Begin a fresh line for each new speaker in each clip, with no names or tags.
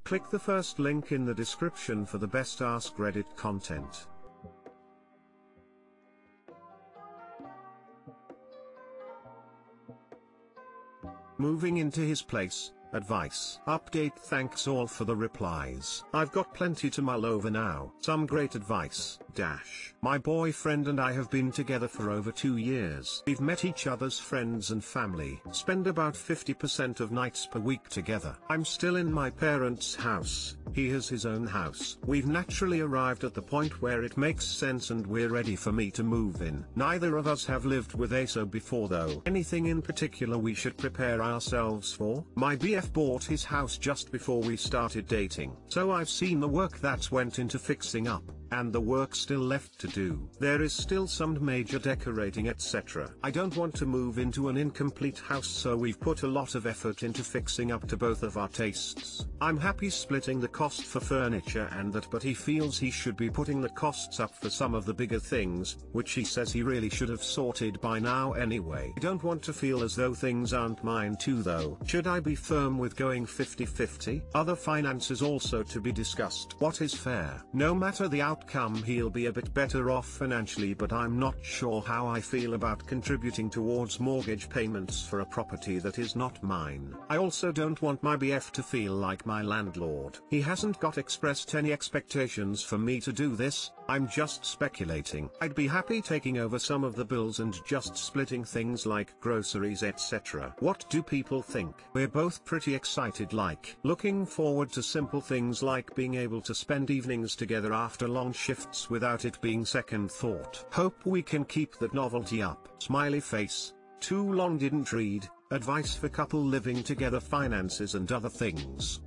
Click the first link in the description for the best Askreddit content. Moving into his place. Advice. Update. Thanks all for the replies. I've got plenty to mull over now. Some great advice. My boyfriend and I have been together for over 2 years. We've met each other's friends and family. Spend about 50% of nights per week together. I'm still in my parents' house. He has his own house. We've naturally arrived at the point where it makes sense and we're ready for me to move in. Neither of us have lived with ASO before though. Anything in particular we should prepare ourselves for? My BF bought his house just before we started dating. So I've seen the work that's went into fixing up, and the work still left to do. There is still some major decorating etc. I don't want to move into an incomplete house, so we've put a lot of effort into fixing up to both of our tastes. I'm happy splitting the cost for furniture and that, but he feels he should be putting the costs up for some of the bigger things, which he says he really should have sorted by now anyway. I don't want to feel as though things aren't mine too though. Should I be firm with going 50-50? Other finances also to be discussed. What is fair? No matter the outcome, he'll be a bit better off financially, but I'm not sure how I feel about contributing towards mortgage payments for a property that is not mine. I also don't want my BF to feel like my landlord. He hasn't expressed any expectations for me to do this. I'm just speculating. I'd be happy taking over some of the bills and just splitting things like groceries etc. What do people think? We're both pretty excited, like looking forward to simple things like being able to spend evenings together after long shifts without it being second thought. Hope we can keep that novelty up. Smiley face. Too long didn't read. Advice for couple living together, finances and other things.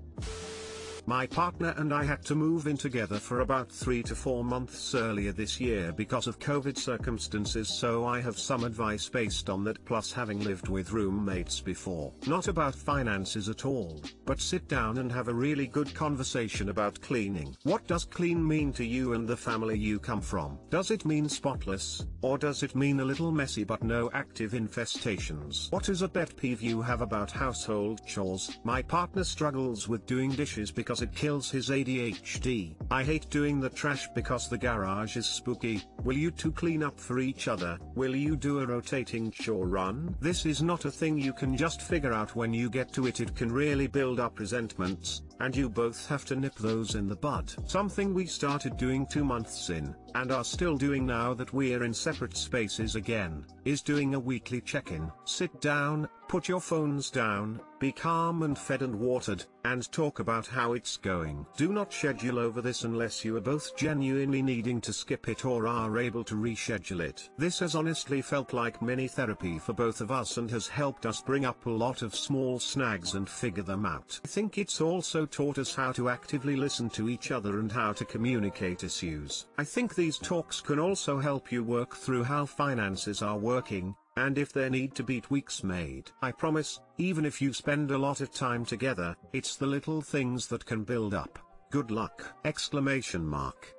My partner and I had to move in together for about 3 to 4 months earlier this year because of COVID circumstances, so I have some advice based on that, plus having lived with roommates before. Not about finances at all, but sit down and have a really good conversation about cleaning. What does clean mean to you and the family you come from? Does it mean spotless, or does it mean a little messy but no active infestations? What is a pet peeve you have about household chores? My partner struggles with doing dishes because it kills his ADHD. I hate doing the trash because the garage is spooky. Will you two clean up for each other? Will you do a rotating chore run? This is not a thing you can just figure out when you get to it. It can really build up resentments, and you both have to nip those in the bud. Something we started doing 2 months in, and are still doing now that we're in separate spaces again, is doing a weekly check-in. Sit down, put your phones down, be calm and fed and watered, and talk about how it's going. Do not schedule over this unless you are both genuinely needing to skip it or are able to reschedule it. This has honestly felt like mini therapy for both of us and has helped us bring up a lot of small snags and figure them out. I think it's also taught us how to actively listen to each other and how to communicate issues. I think these talks can also help you work through how finances are working, and if there need to be tweaks made. I promise, even if you spend a lot of time together, it's the little things that can build up. Good luck! Exclamation mark.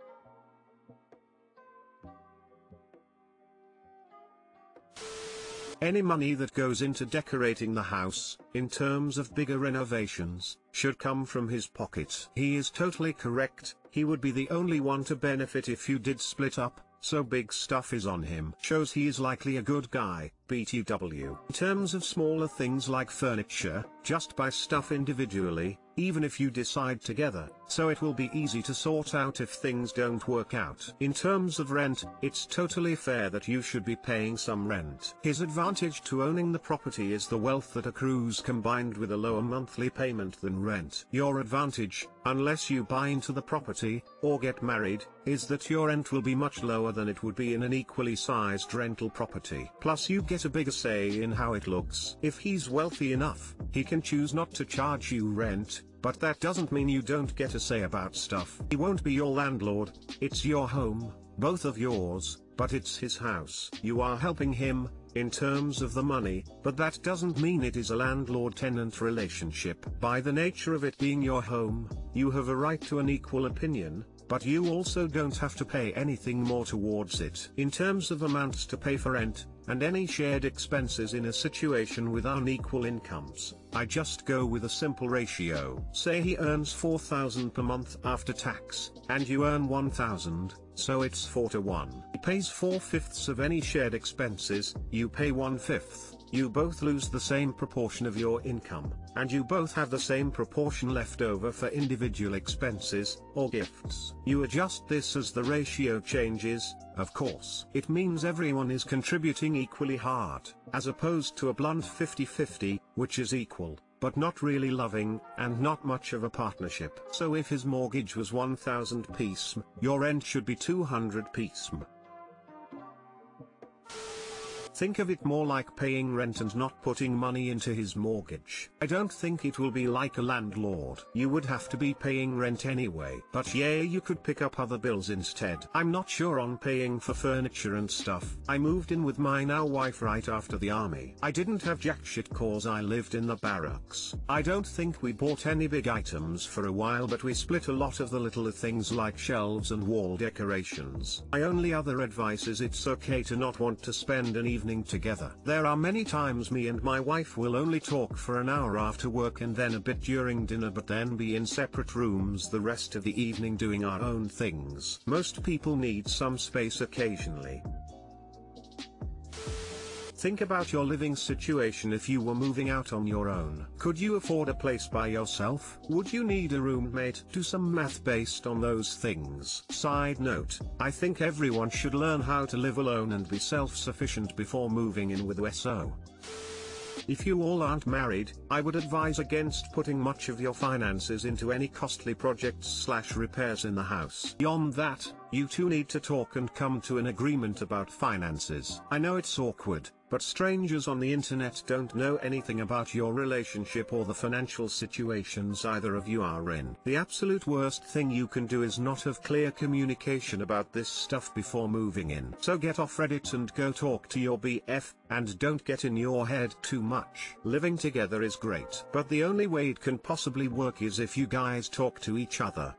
Any money that goes into decorating the house, in terms of bigger renovations, should come from his pocket. He is totally correct. He would be the only one to benefit if you did split up, so big stuff is on him. Shows he is likely a good guy, BTW. In terms of smaller things like furniture, just buy stuff individually, even if you decide together, so it will be easy to sort out if things don't work out. In terms of rent, it's totally fair that you should be paying some rent. His advantage to owning the property is the wealth that accrues combined with a lower monthly payment than rent. Your advantage, unless you buy into the property, or get married, is that your rent will be much lower than it would be in an equally sized rental property. Plus you get a bigger say in how it looks. If he's wealthy enough, he can choose not to charge you rent, but that doesn't mean you don't get a say about stuff. He won't be your landlord, it's your home, both of yours, but it's his house. You are helping him, in terms of the money, but that doesn't mean it is a landlord-tenant relationship. By the nature of it being your home, you have a right to an equal opinion, but you also don't have to pay anything more towards it. In terms of amounts to pay for rent, and any shared expenses in a situation with unequal incomes. I just go with a simple ratio. Say he earns 4,000 per month after tax, and you earn 1,000, so it's 4 to 1. He pays 4/5 of any shared expenses, you pay 1/5. You both lose the same proportion of your income, and you both have the same proportion left over for individual expenses, or gifts. You adjust this as the ratio changes, of course. It means everyone is contributing equally hard, as opposed to a blunt 50-50, which is equal, but not really loving, and not much of a partnership. So if his mortgage was 1,000 piece, your rent should be 200 piece. Think of it more like paying rent and not putting money into his mortgage. I don't think it will be like a landlord. You would have to be paying rent anyway. But yeah, you could pick up other bills instead. I'm not sure on paying for furniture and stuff. I moved in with my now wife right after the army. I didn't have jack shit cause I lived in the barracks. I don't think we bought any big items for a while, but we split a lot of the littler things like shelves and wall decorations. My only other advice is it's okay to not want to spend an evening together. There are many times me and my wife will only talk for an hour after work and then a bit during dinner, but then be in separate rooms the rest of the evening doing our own things. Most people need some space occasionally. Think about your living situation if you were moving out on your own. Could you afford a place by yourself? Would you need a roommate? Do some math based on those things. Side note, I think everyone should learn how to live alone and be self-sufficient before moving in with WSO. If you all aren't married, I would advise against putting much of your finances into any costly projects/repairs in the house. Beyond that, you two need to talk and come to an agreement about finances. I know it's awkward, but strangers on the internet don't know anything about your relationship or the financial situations either of you are in. The absolute worst thing you can do is not have clear communication about this stuff before moving in. So get off Reddit and go talk to your BF, and don't get in your head too much. Living together is great, but the only way it can possibly work is if you guys talk to each other.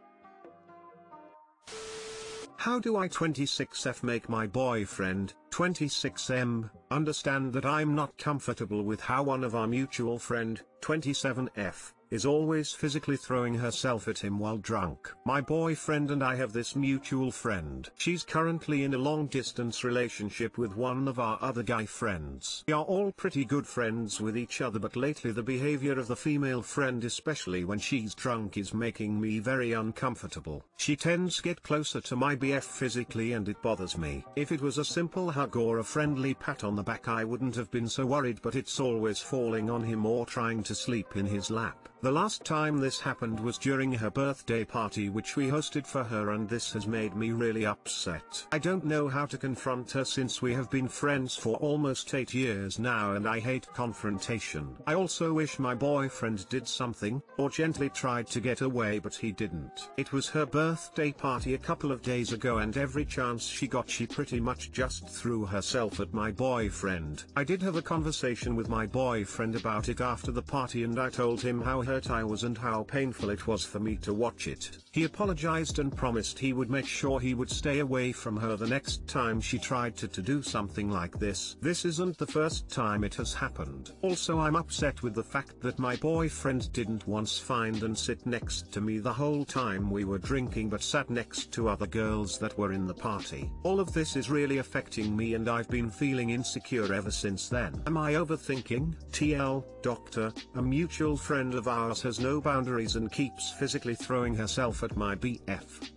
How do I 26F make my boyfriend, 26M, understand that I'm not comfortable with how one of our mutual friend, 27F, is always physically throwing herself at him while drunk? My boyfriend and I have this mutual friend. She's currently in a long-distance relationship with one of our other guy friends. We are all pretty good friends with each other, but lately the behavior of the female friend, especially when she's drunk, is making me very uncomfortable. She tends to get closer to my BF physically and it bothers me. If it was a simple hug or a friendly pat on the back I wouldn't have been so worried, but it's always falling on him or trying to sleep in his lap. The last time this happened was during her birthday party which we hosted for her, and this has made me really upset. I don't know how to confront her since we have been friends for almost 8 years now, and I hate confrontation. I also wish my boyfriend did something, or gently tried to get away, but he didn't. It was her birthday party a couple of days ago, and every chance she got she pretty much just threw herself at my boyfriend. I did have a conversation with my boyfriend about it after the party, and I told him how hurt I was and how painful it was for me to watch it. He apologized and promised he would make sure he would stay away from her the next time she tried to do something like this. This isn't the first time it has happened. Also, I'm upset with the fact that my boyfriend didn't once find and sit next to me the whole time we were drinking, but sat next to other girls that were in the party. All of this is really affecting me, and I've been feeling insecure ever since then. Am I overthinking? TL, doctor, a mutual friend of ours has no boundaries and keeps physically throwing herself at my BF.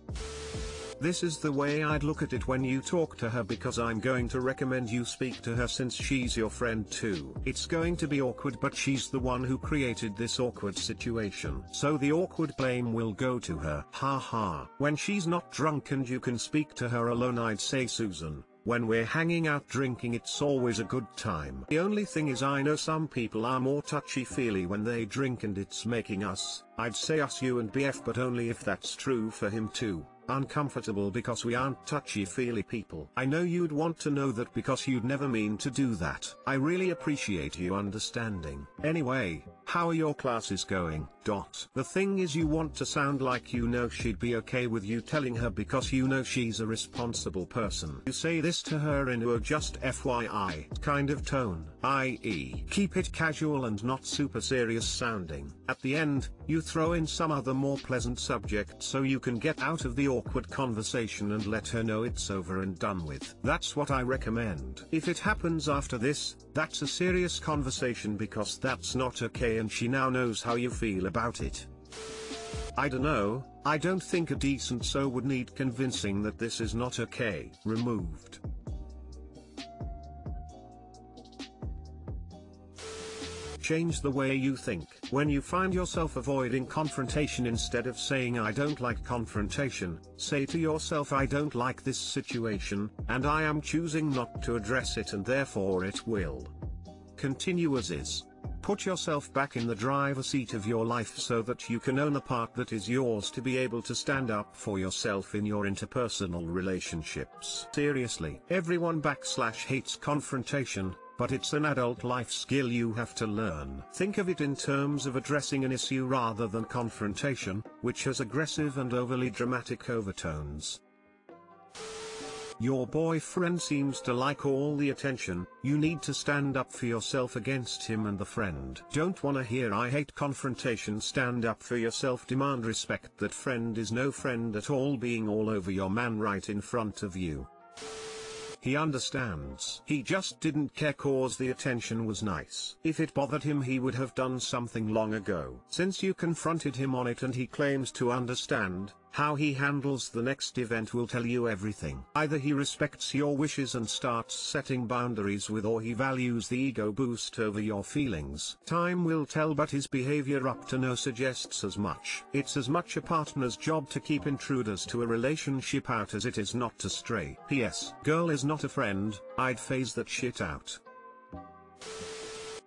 This is the way I'd look at it when you talk to her, because I'm going to recommend you speak to her since she's your friend too. It's going to be awkward, but she's the one who created this awkward situation, so the awkward blame will go to her. Haha. When she's not drunk and you can speak to her alone, I'd say Susan. When we're hanging out drinking, it's always a good time. The only thing is, I know some people are more touchy-feely when they drink, and it's making us, I'd say us, you and BF, but only if that's true for him too, uncomfortable because we aren't touchy-feely people. I know you'd want to know that because you'd never mean to do that. I really appreciate you understanding. Anyway, How are your classes going? The thing is, you want to sound like you know she'd be okay with you telling her because you know she's a responsible person. You say this to her in a just FYI kind of tone, i.e. keep it casual and not super serious sounding. At the end, you throw in some other more pleasant subject so you can get out of the awkward conversation and let her know it's over and done with. That's what I recommend. If it happens after this, that's a serious conversation because that's not okay and she now knows how you feel about it. I dunno, I don't think a decent so would need convincing that this is not okay. Removed. Change the way you think. When you find yourself avoiding confrontation, instead of saying I don't like confrontation, say to yourself I don't like this situation, and I am choosing not to address it and therefore it will continue as is. Put yourself back in the driver's seat of your life so that you can own the part that is yours to be able to stand up for yourself in your interpersonal relationships. Seriously, everyone hates confrontation, but it's an adult life skill you have to learn. Think of it in terms of addressing an issue rather than confrontation, which has aggressive and overly dramatic overtones. Your boyfriend seems to like all the attention. You need to stand up for yourself against him and the friend. Don't wanna hear I hate confrontation. Stand up for yourself. Demand respect. That friend is no friend at all, being all over your man right in front of you. He understands. He just didn't care cause the attention was nice. If it bothered him he would have done something long ago. Since you confronted him on it and he claims to understand, how he handles the next event will tell you everything. Either he respects your wishes and starts setting boundaries with, or he values the ego boost over your feelings. Time will tell, but his behavior up to now suggests as much. It's as much a partner's job to keep intruders to a relationship out as it is not to stray. P.S. Girl is not a friend, I'd phase that shit out.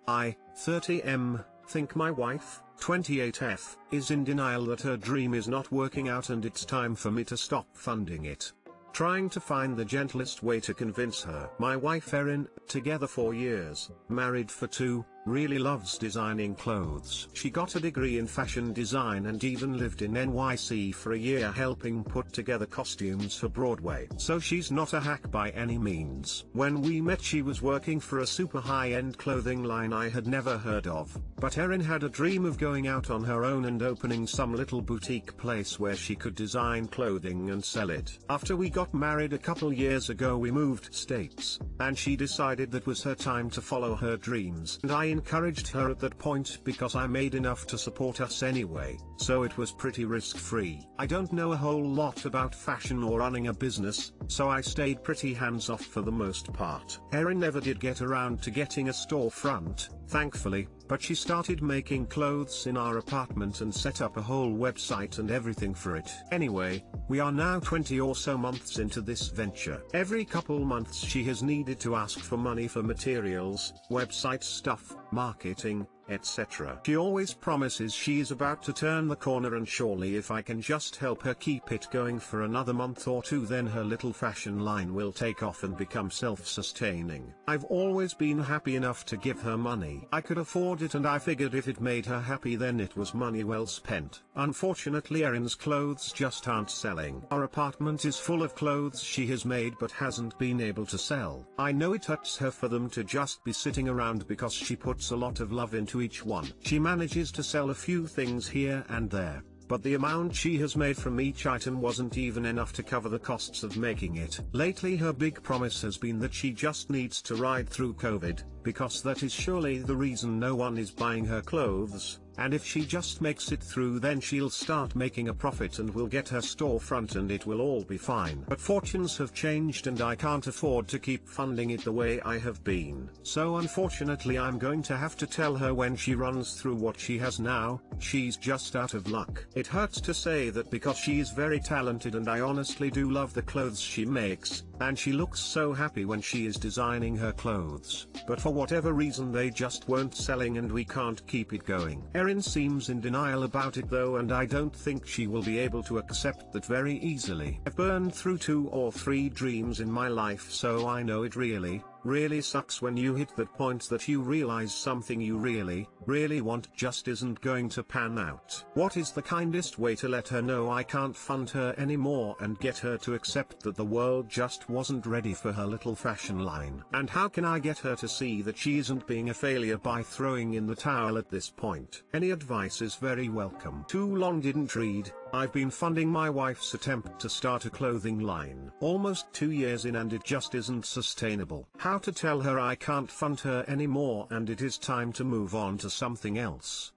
I, 30M, think my wife, 28F, is in denial that her dream is not working out and it's time for me to stop funding it. Trying to find the gentlest way to convince her. My wife Erin, together 4 years, married for 2, really loves designing clothes. She got a degree in fashion design and even lived in NYC for a year helping put together costumes for Broadway. So she's not a hack by any means. When we met she was working for a super high-end clothing line I had never heard of, but Erin had a dream of going out on her own and opening some little boutique place where she could design clothing and sell it. After we got married a couple years ago we moved states, and she decided that was her time to follow her dreams, and I encouraged her at that point because I made enough to support us anyway, so it was pretty risk-free. I don't know a whole lot about fashion or running a business, so I stayed pretty hands-off for the most part. Erin never did get around to getting a storefront, thankfully, but she started making clothes in our apartment and set up a whole website and everything for it. Anyway, we are now 20 or so months into this venture. Every couple months she has needed to ask for money for materials, website stuff, marketing, etc. She always promises she is about to turn the corner, and surely if I can just help her keep it going for another month or two then her little fashion line will take off and become self-sustaining. I've always been happy enough to give her money. I could afford it and I figured if it made her happy then it was money well spent. Unfortunately Erin's clothes just aren't selling. Our apartment is full of clothes she has made but hasn't been able to sell. I know it hurts her for them to just be sitting around because she puts a lot of love into each one. She manages to sell a few things here and there, but the amount she has made from each item wasn't even enough to cover the costs of making it. Lately her big promise has been that she just needs to ride through COVID, because that is surely the reason no one is buying her clothes, and if she just makes it through then she'll start making a profit and will get her storefront and it will all be fine. But fortunes have changed and I can't afford to keep funding it the way I have been. So unfortunately I'm going to have to tell her when she runs through what she has now, she's just out of luck. It hurts to say that because she is very talented and I honestly do love the clothes she makes, and she looks so happy when she is designing her clothes, but for whatever reason they just weren't selling and we can't keep it going. Erin seems in denial about it though, and I don't think she will be able to accept that very easily. I've burned through 2 or 3 dreams in my life so I know it really really sucks when you hit that point that you realize something you really, really want just isn't going to pan out. What is the kindest way to let her know I can't fund her anymore and get her to accept that the world just wasn't ready for her little fashion line? And how can I get her to see that she isn't being a failure by throwing in the towel at this point? Any advice is very welcome. Too long didn't read. I've been funding my wife's attempt to start a clothing line almost 2 years in and it just isn't sustainable. How to tell her I can't fund her anymore and it is time to move on to something else.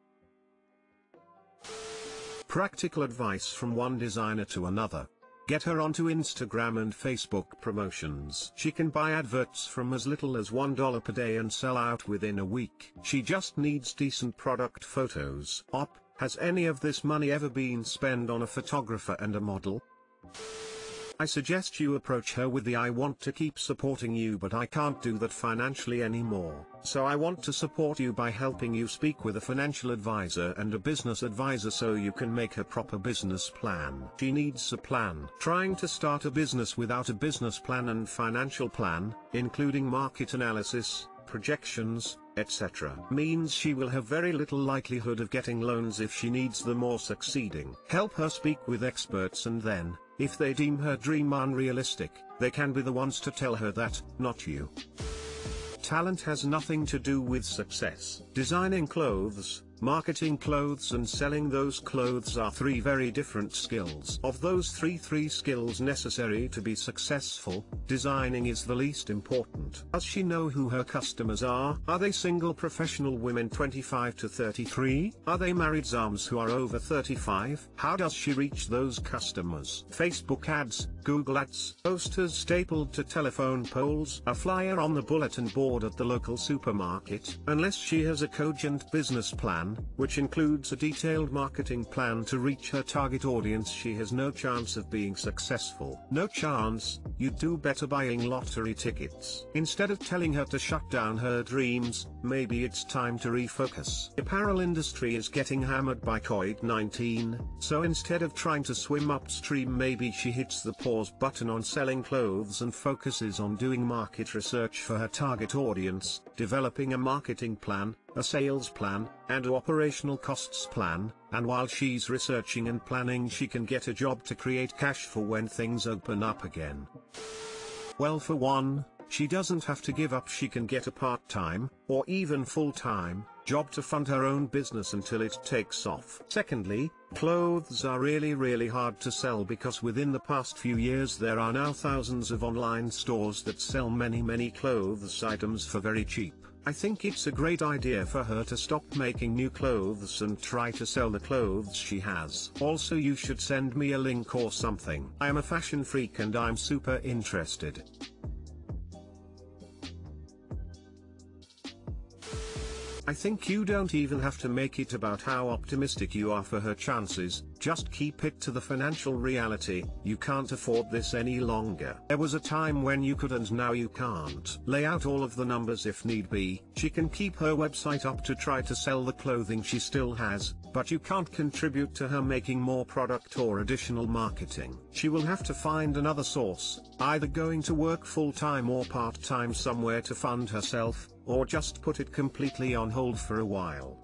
Practical advice from one designer to another. Get her onto Instagram and Facebook promotions. She can buy adverts from as little as $1 per day and sell out within a week. She just needs decent product photos. Has any of this money ever been spent on a photographer and a model? I suggest you approach her with the "I want to keep supporting you but I can't do that financially anymore, so I want to support you by helping you speak with a financial advisor and a business advisor so you can make a proper business plan." She needs a plan. Trying to start a business without a business plan and financial plan, including market analysis, projections, etc., means she will have very little likelihood of getting loans if she needs them or succeeding. Help her speak with experts and then, if they deem her dream unrealistic, they can be the ones to tell her that, not you. Talent has nothing to do with success. Designing clothes, marketing clothes and selling those clothes are three very different skills. Of those three skills necessary to be successful, designing is the least important. Does she know who her customers are? Are they single professional women 25 to 33? Are they married zams who are over 35? How does she reach those customers? Facebook ads, Google ads, posters stapled to telephone poles, a flyer on the bulletin board at the local supermarket? Unless she has a cogent business plan, which includes a detailed marketing plan to reach her target audience, she has no chance of being successful. No chance. You'd do better buying lottery tickets. Instead of telling her to shut down her dreams, maybe it's time to refocus. The apparel industry is getting hammered by COVID-19, so instead of trying to swim upstream, maybe she hits the pause button on selling clothes and focuses on doing market research for her target audience, developing a marketing plan, a sales plan, and an operational costs plan, and while she's researching and planning she can get a job to create cash for when things open up again. Well, for one, she doesn't have to give up. She can get a part-time, or even full-time, job to fund her own business until it takes off. Secondly, clothes are really hard to sell because within the past few years there are now thousands of online stores that sell many clothes items for very cheap. I think it's a great idea for her to stop making new clothes and try to sell the clothes she has. Also, you should send me a link or something. I am a fashion freak and I'm super interested. I think you don't even have to make it about how optimistic you are for her chances, just keep it to the financial reality. You can't afford this any longer. There was a time when you could and now you can't. Lay out all of the numbers if need be. She can keep her website up to try to sell the clothing she still has, but you can't contribute to her making more product or additional marketing. She will have to find another source, either going to work full-time or part-time somewhere to fund herself, or just put it completely on hold for a while.